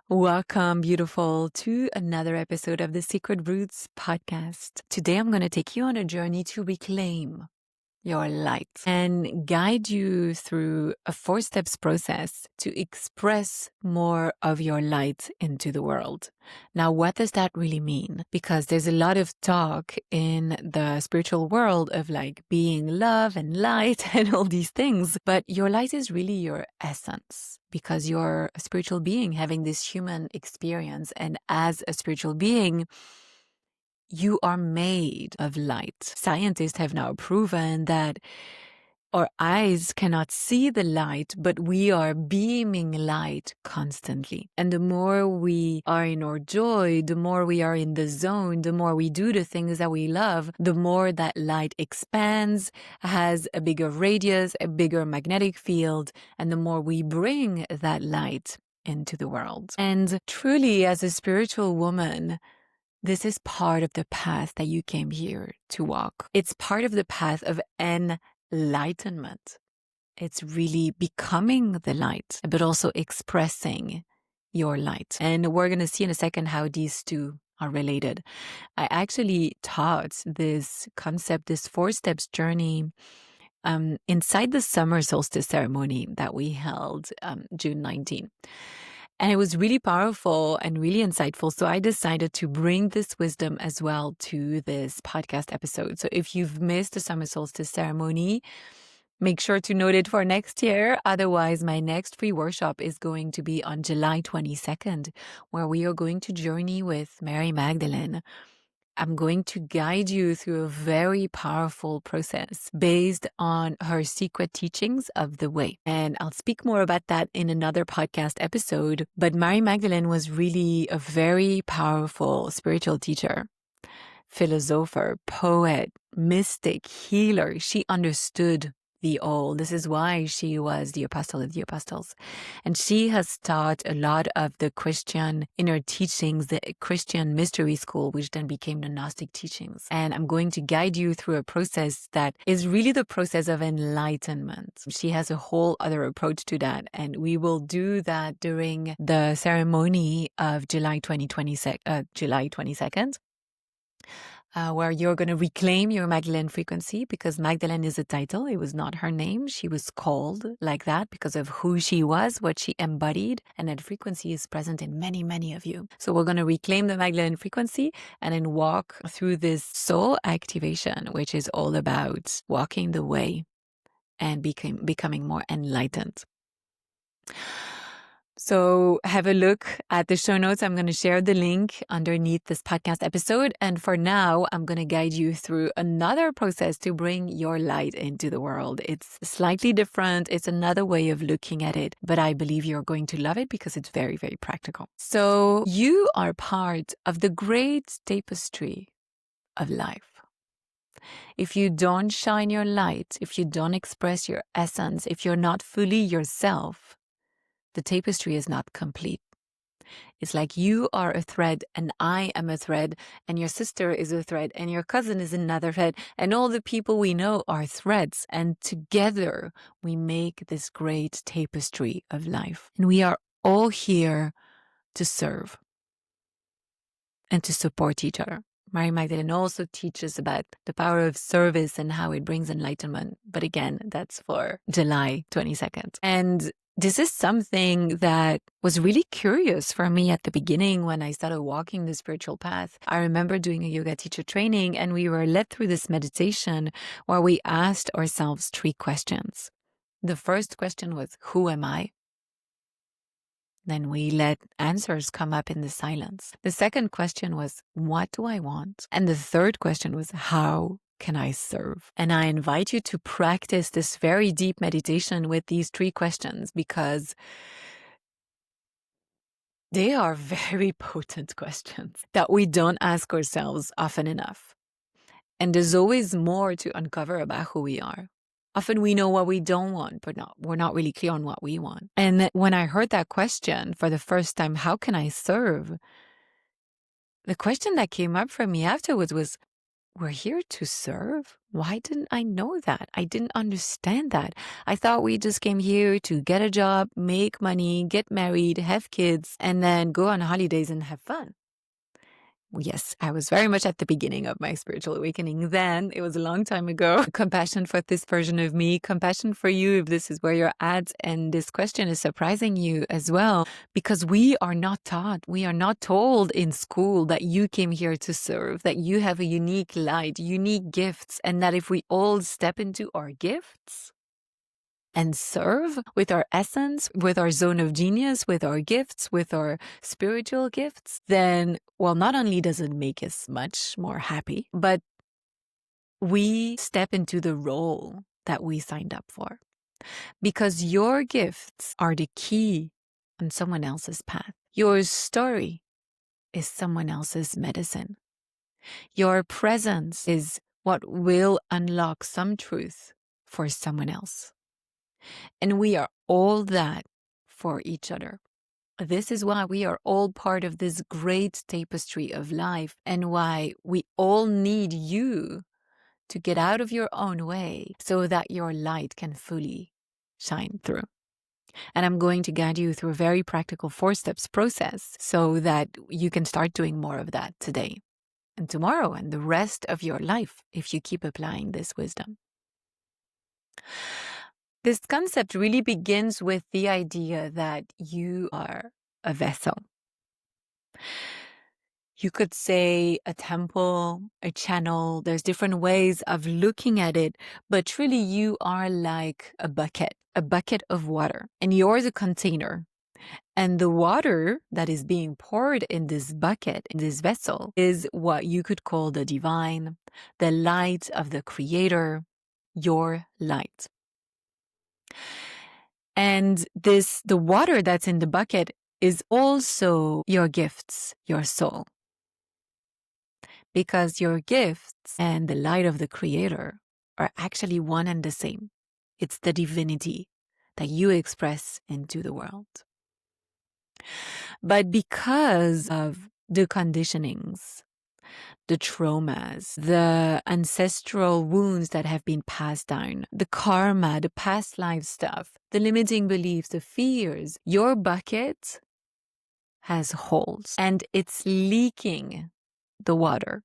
Welcome, beautiful, to another episode of the Secret Roots podcast. Today, I'm going to take you on a journey to reclaim your light and guide you through a 4 steps process to express more of your light into the world. Now, what does that really mean? Because there's a lot of talk in the spiritual world of like being love and light and all these things, but your light is really your essence because you're a spiritual being having this human experience. And as a spiritual being, you are made of light. Scientists have now proven that our eyes cannot see the light, but we are beaming light constantly. And the more we are in our joy, the more we are in the zone, the more we do the things that we love, the more that light expands, has a bigger radius, a bigger magnetic field, and the more we bring that light into the world. And truly, as a spiritual woman, this is part of the path that you came here to walk. It's part of the path of enlightenment. It's really becoming the light, but also expressing your light. And we're going to see in a second how these two are related. I actually taught this concept, this 4 steps journey, inside the summer solstice ceremony that we held June 19. And it was really powerful and really insightful. So I decided to bring this wisdom as well to this podcast episode. So if you've missed the summer solstice ceremony, make sure to note it for next year. Otherwise, my next free workshop is going to be on July 22nd, where we are going to journey with Mary Magdalene. I'm going to guide you through a very powerful process based on her secret teachings of the way. And I'll speak more about that in another podcast episode. But Mary Magdalene was really a very powerful spiritual teacher, philosopher, poet, mystic, healer. She understood the all. This is why she was the apostle of the apostles. And she has taught a lot of the Christian inner teachings, the Christian mystery school, which then became the Gnostic teachings. And I'm going to guide you through a process that is really the process of enlightenment. She has a whole other approach to that. And we will do that during the ceremony of July 22nd. Where you're going to reclaim your Magdalene frequency, because Magdalene is a title. It was not her name. She was called like that because of who she was, what she embodied, and that frequency is present in many, many of you. So we're going to reclaim the Magdalene frequency and then walk through this soul activation, which is all about walking the way and becoming more enlightened. So have a look at the show notes. I'm going to share the link underneath this podcast episode. And for now, I'm going to guide you through another process to bring your light into the world. It's slightly different. It's another way of looking at it, but I believe you're going to love it because it's very, very practical. So you are part of the great tapestry of life. If you don't shine your light, if you don't express your essence, if you're not fully yourself, the tapestry is not complete. It's like you are a thread and I am a thread and your sister is a thread and your cousin is another thread and all the people we know are threads, and together we make this great tapestry of life. And we are all here to serve and to support each other. Mary Magdalene also teaches about the power of service and how it brings enlightenment. But again, that's for July 22nd. And this is something that was really curious for me at the beginning when I started walking the spiritual path. I remember doing a yoga teacher training and we were led through this meditation where we asked ourselves 3 questions. The first question was, who am I? Then we let answers come up in the silence. The second question was, what do I want? And the third question was, how can I serve? And I invite you to practice this very deep meditation with these 3 questions because they are very potent questions that we don't ask ourselves often enough. And there's always more to uncover about who we are. Often we know what we don't want, but we're not really clear on what we want. And when I heard that question for the first time, how can I serve? The question that came up for me afterwards was, we're here to serve? Why didn't I know that? I didn't understand that. I thought we just came here to get a job, make money, get married, have kids, and then go on holidays and have fun. Yes, I was very much at the beginning of my spiritual awakening then. It was a long time ago. Compassion for this version of me, compassion for you if this is where you're at. And this question is surprising you as well, because we are not taught, we are not told in school that you came here to serve, that you have a unique light, unique gifts, and that if we all step into our gifts, and serve with our essence, with our zone of genius, with our gifts, with our spiritual gifts, then, well, not only does it make us much more happy, but we step into the role that we signed up for. Because your gifts are the key on someone else's path. Your story is someone else's medicine. Your presence is what will unlock some truth for someone else. And we are all that for each other. This is why we are all part of this great tapestry of life, and why we all need you to get out of your own way so that your light can fully shine through. And I'm going to guide you through a very practical 4-steps process so that you can start doing more of that today and tomorrow and the rest of your life if you keep applying this wisdom. This concept really begins with the idea that you are a vessel. You could say a temple, a channel. There's different ways of looking at it, but truly you are like a bucket of water, and you're the container. And the water that is being poured in this bucket, in this vessel, is what you could call the divine, the light of the Creator, your light. And the water that's in the bucket is also your gifts, your soul. Because your gifts and the light of the Creator are actually one and the same. It's the divinity that you express into the world. But because of the conditionings, the traumas, the ancestral wounds that have been passed down, the karma, the past life stuff, the limiting beliefs, the fears, your bucket has holes and it's leaking the water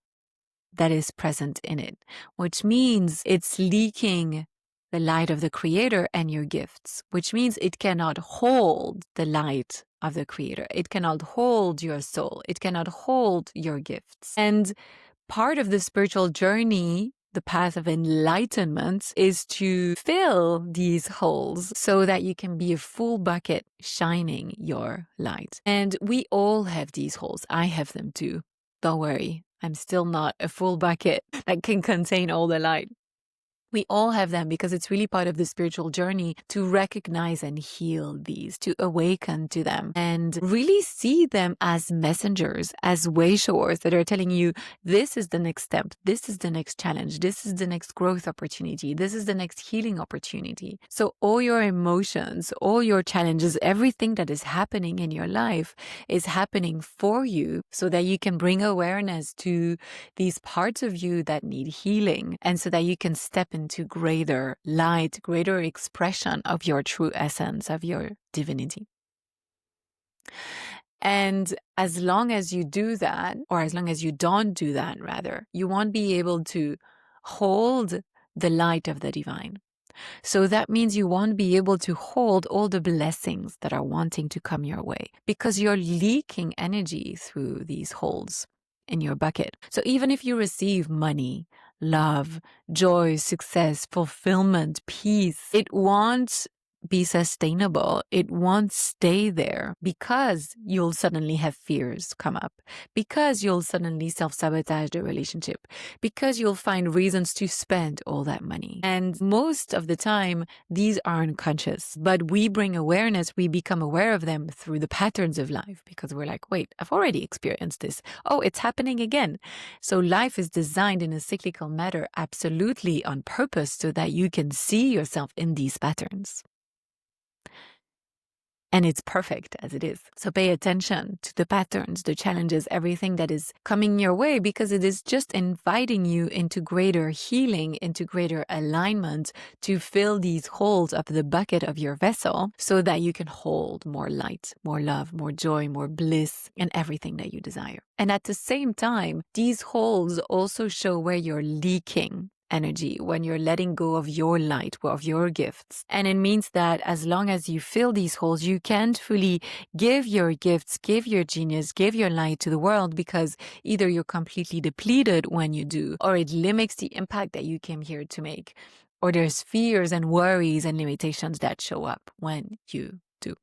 that is present in it, which means it's leaking the light of the Creator and your gifts, which means it cannot hold the light of the Creator. It cannot hold your soul. It cannot hold your gifts. And part of the spiritual journey, the path of enlightenment, is to fill these holes so that you can be a full bucket shining your light. And we all have these holes. I have them too. Don't worry. I'm still not a full bucket that can contain all the light. We all have them because it's really part of the spiritual journey to recognize and heal these, to awaken to them and really see them as messengers, as way showers that are telling you, this is the next step, this is the next challenge, this is the next growth opportunity, this is the next healing opportunity. So all your emotions, all your challenges, everything that is happening in your life is happening for you so that you can bring awareness to these parts of you that need healing, and so that you can step into greater light, greater expression of your true essence, of your divinity. And as long as you do that, or as long as you don't do that, rather, you won't be able to hold the light of the divine. So that means you won't be able to hold all the blessings that are wanting to come your way, because you're leaking energy through these holes in your bucket. So even if you receive money, love, joy, success, fulfillment, peace, it won't be sustainable. It won't stay there, because you'll suddenly have fears come up, because you'll suddenly self-sabotage the relationship, because you'll find reasons to spend all that money. And most of the time, these are unconscious, but we bring awareness, we become aware of them through the patterns of life, because we're like, wait, I've already experienced this. Oh, it's happening again. So life is designed in a cyclical manner, absolutely on purpose, so that you can see yourself in these patterns. And it's perfect as it is. So pay attention to the patterns, the challenges, everything that is coming your way, because it is just inviting you into greater healing, into greater alignment to fill these holes of the bucket of your vessel so that you can hold more light, more love, more joy, more bliss, and everything that you desire. And at the same time, these holes also show where you're leaking energy, when you're letting go of your light, of your gifts. And it means that as long as you fill these holes, you can't fully give your gifts, give your genius, give your light to the world, because either you're completely depleted when you do, or it limits the impact that you came here to make, or there's fears and worries and limitations that show up when you do.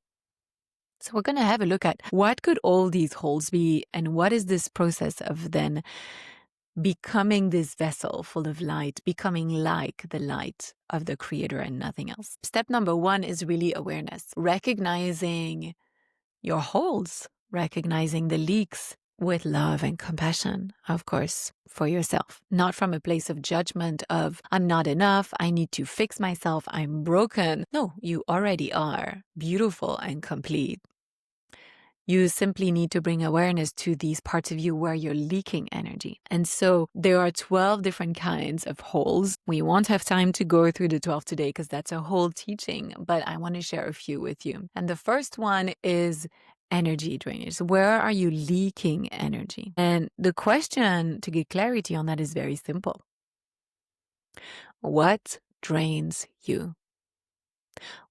So we're going to have a look at what could all these holes be, and what is this process of then becoming this vessel full of light, becoming like the light of the Creator and nothing else. Step number 1 is really awareness, recognizing your holes, recognizing the leaks with love and compassion, of course, for yourself, not from a place of judgment of I'm not enough, I need to fix myself, I'm broken. No, you already are beautiful and complete. You simply need to bring awareness to these parts of you where you're leaking energy. And so there are 12 different kinds of holes. We won't have time to go through the 12 today because that's a whole teaching, but I want to share a few with you. And the first one is energy drainage. Where are you leaking energy? And the question to get clarity on that is very simple. What drains you?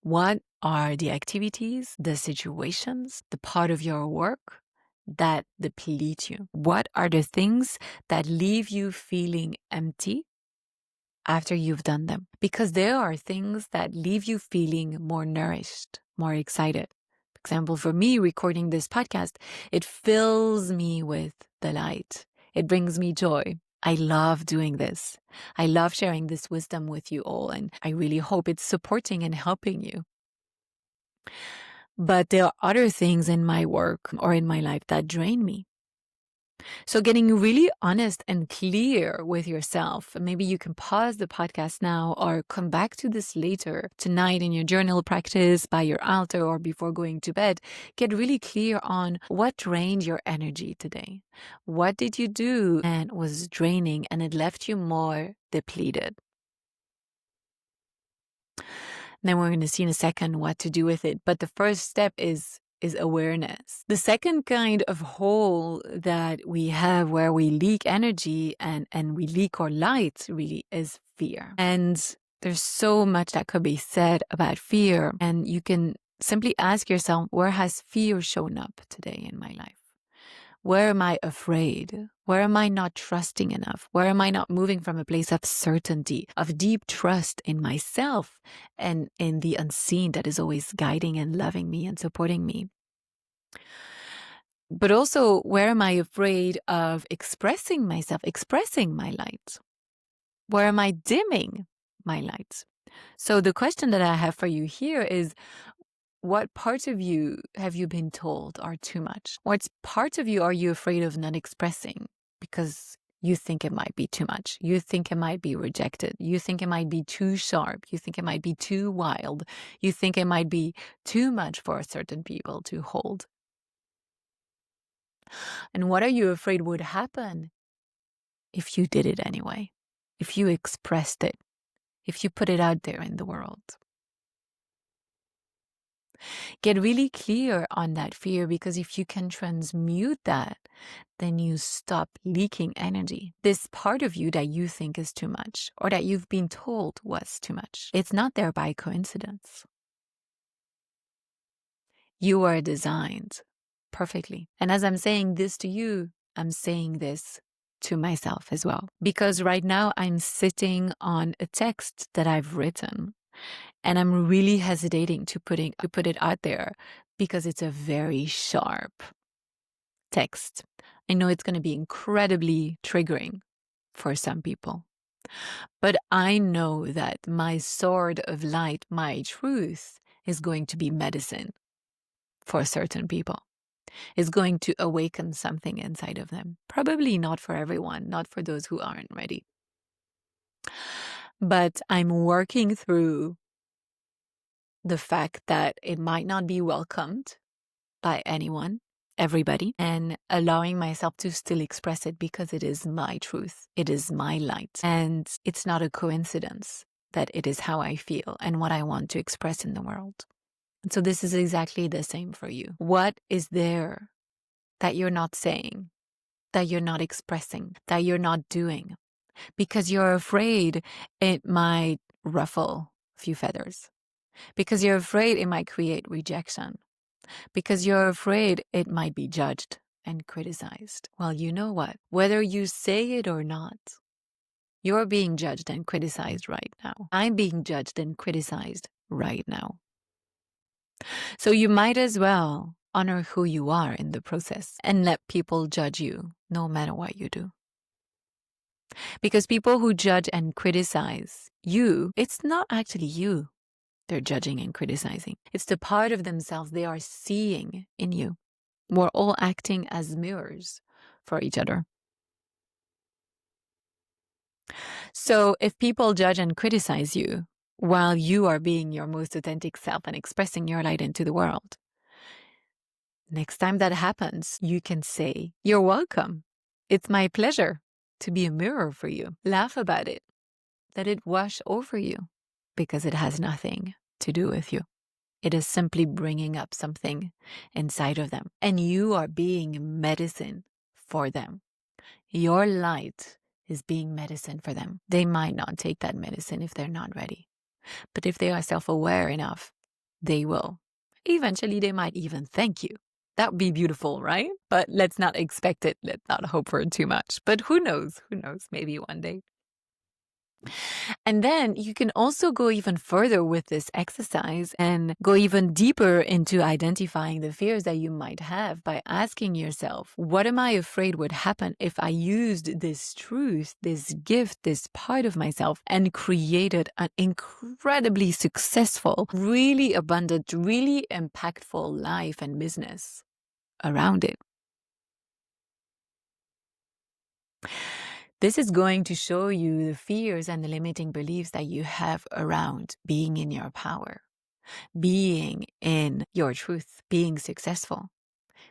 What are the activities, the situations, the part of your work that deplete you? What are the things that leave you feeling empty after you've done them? Because there are things that leave you feeling more nourished, more excited. For example, for me, recording this podcast, it fills me with delight. It brings me joy. I love doing this. I love sharing this wisdom with you all, and I really hope it's supporting and helping you. But there are other things in my work or in my life that drain me. So getting really honest and clear with yourself, maybe you can pause the podcast now or come back to this later tonight in your journal practice, by your altar, or before going to bed. Get really clear on what drained your energy today. What did you do and was draining and it left you more depleted? Then we're going to see in a second what to do with it. But the first step is awareness. The second kind of hole that we have where we leak energy and we leak our light really is fear. And there's so much that could be said about fear. And you can simply ask yourself, where has fear shown up today in my life? Where am I afraid? Where am I not trusting enough? Where am I not moving from a place of certainty, of deep trust in myself and in the unseen that is always guiding and loving me and supporting me? But also, where am I afraid of expressing myself, expressing my light? Where am I dimming my light? So the question that I have for you here is, what parts of you have you been told are too much? What parts of you are you afraid of not expressing because you think it might be too much? You think it might be rejected. You think it might be too sharp. You think it might be too wild. You think it might be too much for certain people to hold. And what are you afraid would happen if you did it anyway? If you expressed it? If you put it out there in the world? Get really clear on that fear, because if you can transmute that, then you stop leaking energy. This part of you that you think is too much or that you've been told was too much, it's not there by coincidence. You are designed perfectly. And as I'm saying this to you, I'm saying this to myself as well. Because right now I'm sitting on a text that I've written. And I'm really hesitating to put it out there because it's a very sharp text. I know it's going to be incredibly triggering for some people. But I know that my sword of light, my truth, is going to be medicine for certain people. It's going to awaken something inside of them. Probably not for everyone, not for those who aren't ready. But I'm working through the fact that it might not be welcomed by anyone, everybody, and allowing myself to still express it because it is my truth. It is my light. And it's not a coincidence that it is how I feel and what I want to express in the world. And so this is exactly the same for you. What is there that you're not saying, that you're not expressing, that you're not doing? Because you're afraid it might ruffle a few feathers. Because you're afraid it might create rejection. Because you're afraid it might be judged and criticized. Well, you know what? Whether you say it or not, you're being judged and criticized right now. I'm being judged and criticized right now. So you might as well honor who you are in the process and let people judge you no matter what you do. Because people who judge and criticize you, it's not actually you they're judging and criticizing. It's the part of themselves they are seeing in you. We're all acting as mirrors for each other. So if people judge and criticize you while you are being your most authentic self and expressing your light into the world, next time that happens, you can say, "You're welcome. It's my pleasure to be a mirror for you." Laugh about it. Let it wash over you because it has nothing to do with you. It is simply bringing up something inside of them. And you are being medicine for them. Your light is being medicine for them. They might not take that medicine if they're not ready. But if they are self-aware enough, they will. Eventually, they might even thank you. That would be beautiful, right? But let's not expect it. Let's not hope for it too much. But who knows? Who knows? Maybe one day. And then you can also go even further with this exercise and go even deeper into identifying the fears that you might have by asking yourself, what am I afraid would happen if I used this truth, this gift, this part of myself and created an incredibly successful, really abundant, really impactful life and business around it? This is going to show you the fears and the limiting beliefs that you have around being in your power, being in your truth, being successful.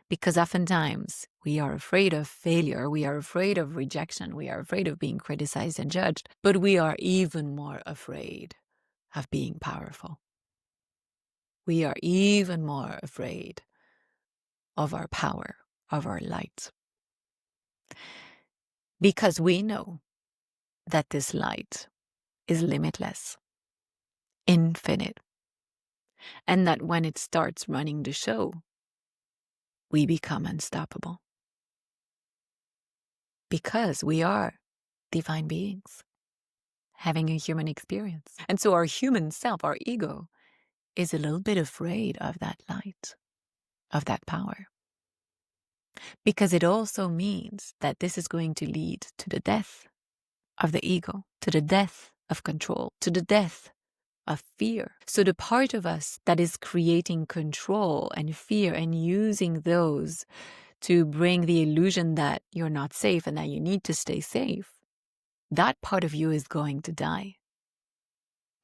Because oftentimes we are afraid of failure, we are afraid of rejection, we are afraid of being criticized and judged, but we are even more afraid of being powerful. We are even more afraid of our power, of our light. Because we know that this light is limitless, infinite, and that when it starts running the show, we become unstoppable. Because we are divine beings having a human experience. And so our human self, our ego, is a little bit afraid of that light, of that power. Because it also means that this is going to lead to the death of the ego, to the death of control, to the death of fear. So the part of us that is creating control and fear and using those to bring the illusion that you're not safe and that you need to stay safe, that part of you is going to die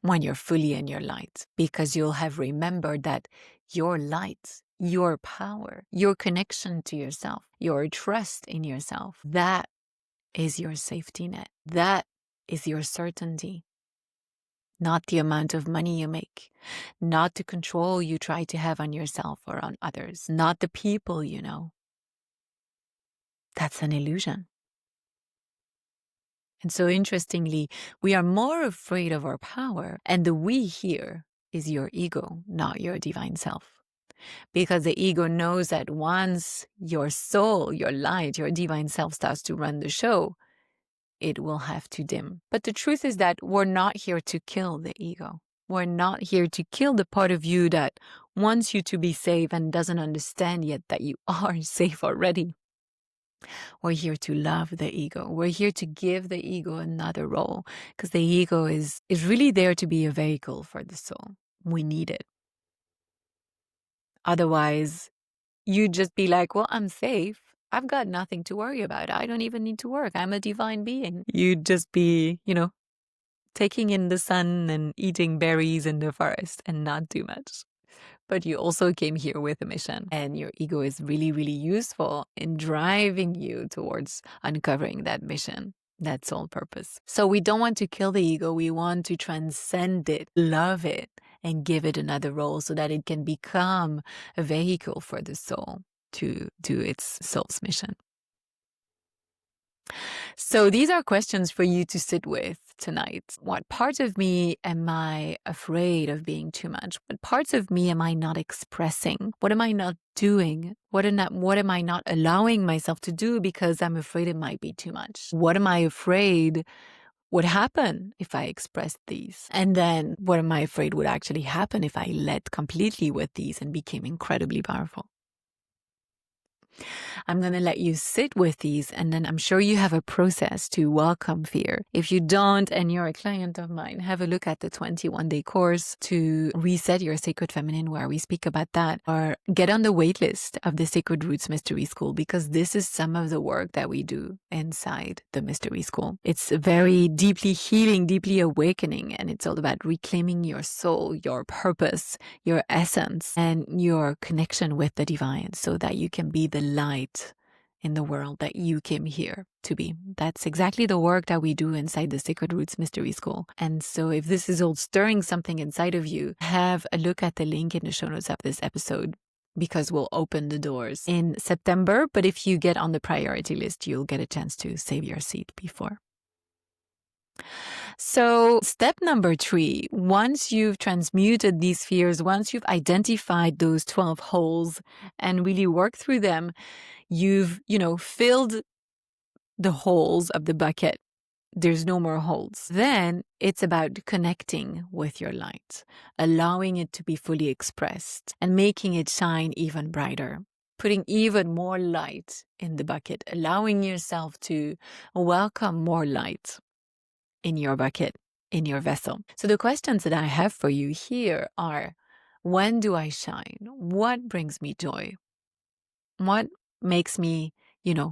when you're fully in your light, because you'll have remembered that your light, your power, your connection to yourself, your trust in yourself, that is your safety net. That is your certainty. Not the amount of money you make, not the control you try to have on yourself or on others, not the people you know. That's an illusion. And so interestingly, we are more afraid of our power, and the we here is your ego, not your divine self. Because the ego knows that once your soul, your light, your divine self starts to run the show, it will have to dim. But the truth is that we're not here to kill the ego. We're not here to kill the part of you that wants you to be safe and doesn't understand yet that you are safe already. We're here to love the ego. We're here to give the ego another role, because the ego is really there to be a vehicle for the soul. We need it. Otherwise, you'd just be like, well, I'm safe. I've got nothing to worry about. I don't even need to work. I'm a divine being. You'd just be, taking in the sun and eating berries in the forest and not too much. But you also came here with a mission, and your ego is really, really useful in driving you towards uncovering that mission, that soul purpose. So we don't want to kill the ego. We want to transcend it, love it, and give it another role so that it can become a vehicle for the soul to do its soul's mission. So these are questions for you to sit with tonight. What parts of me am I afraid of being too much? What parts of me am I not expressing? What am I not doing? What am I not allowing myself to do because I'm afraid it might be too much? What am I afraid would happen if I expressed these? And then what am I afraid would actually happen if I led completely with these and became incredibly powerful? I'm going to let you sit with these, and then I'm sure you have a process to welcome fear. If you don't, and you're a client of mine, have a look at the 21-day course to reset your sacred feminine, where we speak about that, or get on the wait list of the Sacred Roots Mystery School, because this is some of the work that we do inside the Mystery School. It's very deeply healing, deeply awakening, and it's all about reclaiming your soul, your purpose, your essence, and your connection with the divine, so that you can be the light in the world that you came here to be. That's exactly the work that we do inside the Sacred Roots Mystery School. And so if this is all stirring something inside of you, have a look at the link in the show notes of this episode, because we'll open the doors in September. But if you get on the priority list, you'll get a chance to save your seat before. So step number 3, once you've transmuted these fears, once you've identified those 12 holes and really worked through them, you've, filled the holes of the bucket. There's no more holes. Then it's about connecting with your light, allowing it to be fully expressed and making it shine even brighter, putting even more light in the bucket, allowing yourself to welcome more light in your bucket, in your vessel. So the questions that I have for you here are, when do I shine? What brings me joy? What makes me,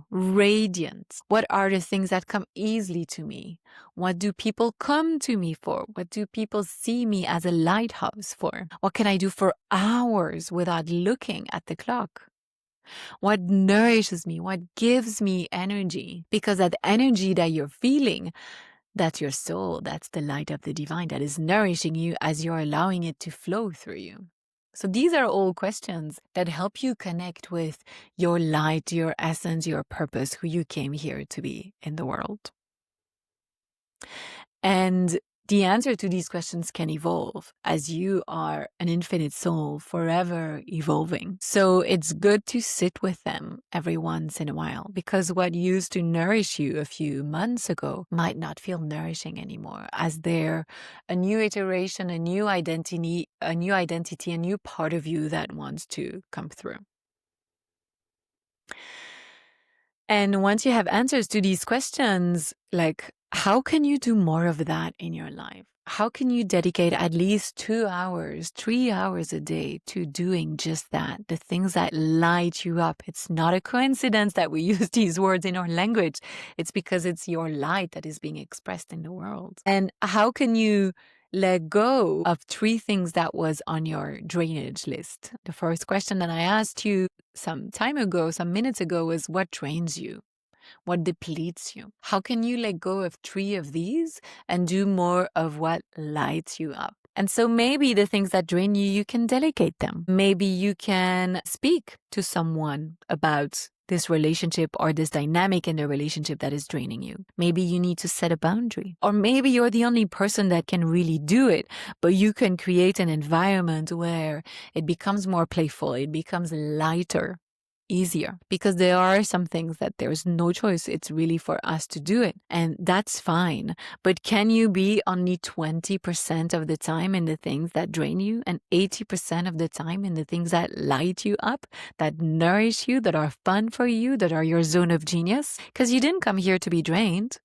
radiant? What are the things that come easily to me? What do people come to me for? What do people see me as a lighthouse for? What can I do for hours without looking at the clock? What nourishes me? What gives me energy? Because that energy that you're feeling, that's your soul. That's the light of the divine that is nourishing you as you're allowing it to flow through you. So these are all questions that help you connect with your light, your essence, your purpose, who you came here to be in the world. And the answer to these questions can evolve as you are an infinite soul, forever evolving. So it's good to sit with them every once in a while, because what used to nourish you a few months ago might not feel nourishing anymore, as they're a new iteration, a new identity, a new part of you that wants to come through. And once you have answers to these questions, like, how can you do more of that in your life? How can you dedicate at least 2 hours, 3 hours a day to doing just that, the things that light you up? It's not a coincidence that we use these words in our language. It's because it's your light that is being expressed in the world. And how can you let go of 3 things that was on your drainage list? The first question that I asked you some time ago, some minutes ago, was, what drains you? What depletes you? How can you let go of 3 of these and do more of what lights you up? And so maybe the things that drain you, you can delegate them. Maybe you can speak to someone about this relationship or this dynamic in the relationship that is draining you. Maybe you need to set a boundary. Or maybe you're the only person that can really do it, but you can create an environment where it becomes more playful, it becomes lighter, easier, because there are some things that there's no choice. It's really for us to do it, and that's fine. But can you be only 20% of the time in the things that drain you and 80% of the time in the things that light you up, that nourish you, that are fun for you, that are your zone of genius? Because you didn't come here to be drained.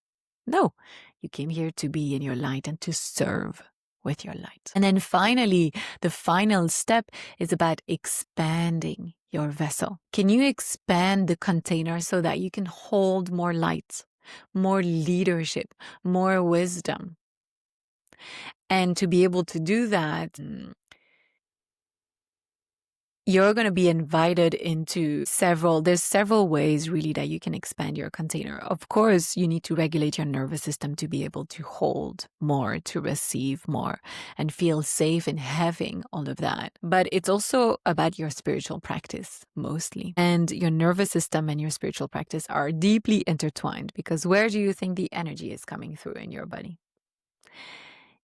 No, you came here to be in your light and to serve with your light. And then finally, the final step is about expanding your vessel. Can you expand the container so that you can hold more light, more leadership, more wisdom? And to be able to do that, you're going to be invited into there's several ways really that you can expand your container. Of course, you need to regulate your nervous system to be able to hold more, to receive more, and feel safe in having all of that. But it's also about your spiritual practice, mostly. And your nervous system and your spiritual practice are deeply intertwined, because where do you think the energy is coming through in your body?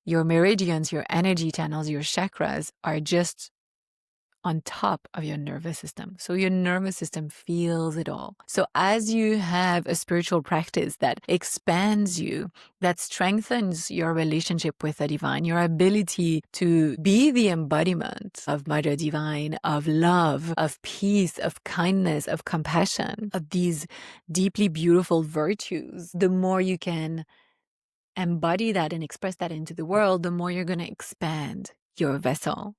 Your meridians, your energy channels, your chakras are just on top of your nervous system. So your nervous system feels it all. So as you have a spiritual practice that expands you, that strengthens your relationship with the divine, your ability to be the embodiment of Mother Divine, of love, of peace, of kindness, of compassion, of these deeply beautiful virtues, the more you can embody that and express that into the world, the more you're going to expand your vessel.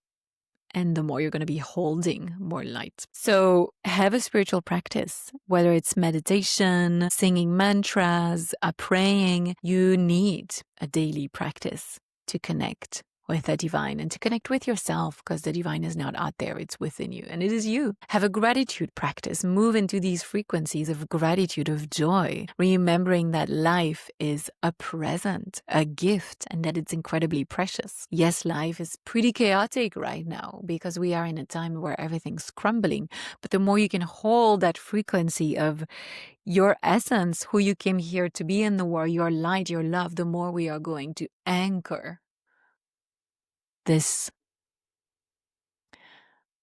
And the more you're going to be holding more light. So have a spiritual practice, whether it's meditation, singing mantras, praying. You need a daily practice to connect with the divine and to connect with yourself, because the divine is not out there, it's within you, and it is you. Have a gratitude practice. Move into these frequencies of gratitude, of joy, remembering that life is a present, a gift, and that it's incredibly precious. Yes, life is pretty chaotic right now because we are in a time where everything's crumbling, but the more you can hold that frequency of your essence, who you came here to be in the world, your light, your love, the more we are going to anchor this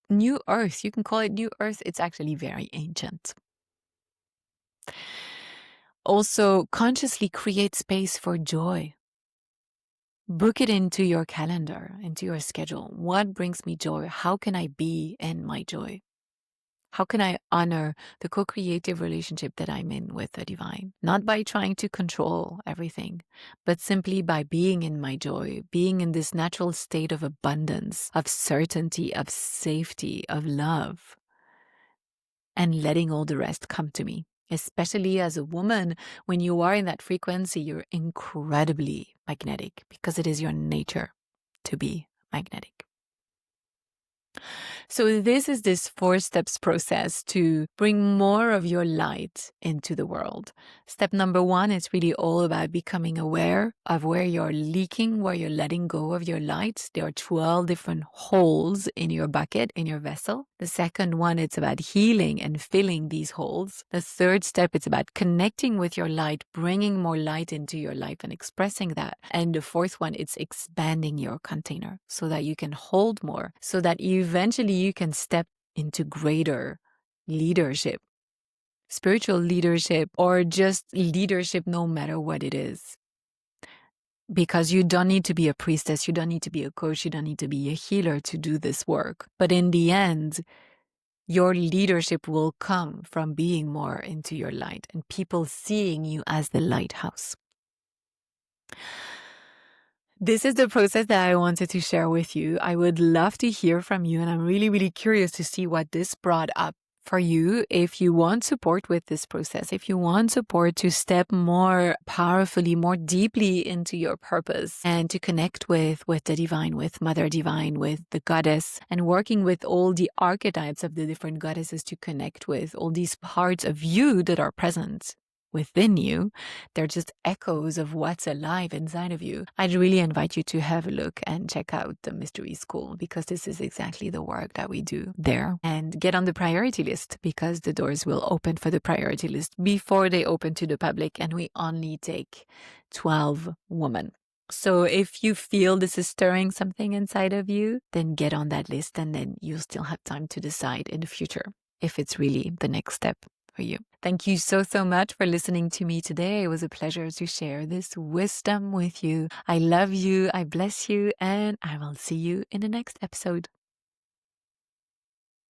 new earth. You can call it new earth. It's actually very ancient. Also, consciously create space for joy. Book it into your calendar, into your schedule. What brings me joy? How can I be in my joy? How can I honor the co-creative relationship that I'm in with the divine? Not by trying to control everything, but simply by being in my joy, being in this natural state of abundance, of certainty, of safety, of love, and letting all the rest come to me. Especially as a woman, when you are in that frequency, you're incredibly magnetic because it is your nature to be magnetic. So this is this 4 steps process to bring more of your light into the world. Step number 1 is really all about becoming aware of where you're leaking, where you're letting go of your light. There are 12 different holes in your bucket, in your vessel. The second one, it's about healing and filling these holes. The third step, it's about connecting with your light, bringing more light into your life and expressing that. And the fourth one, it's expanding your container so that you can hold more, so that eventually you can step into greater leadership, spiritual leadership, or just leadership, no matter what it is. Because you don't need to be a priestess, you don't need to be a coach, you don't need to be a healer to do this work. But in the end, your leadership will come from being more into your light and people seeing you as the lighthouse. This is the process that I wanted to share with you. I would love to hear from you, and I'm really, really curious to see what this brought up for you. If you want support with this process, if you want support to step more powerfully, more deeply into your purpose and to connect with the divine, with Mother Divine, with the goddess, and working with all the archetypes of the different goddesses to connect with all these parts of you that are present within you, they're just echoes of what's alive inside of you. I'd really invite you to have a look and check out the Mystery School, because this is exactly the work that we do there. And get on the priority list, because the doors will open for the priority list before they open to the public, and we only take 12 women. So if you feel this is stirring something inside of you, then get on that list, and then you'll still have time to decide in the future if it's really the next step for you. Thank you so much for listening to me today. It was a pleasure to share this wisdom with you. I love you, I bless you, and I will see you in the next episode.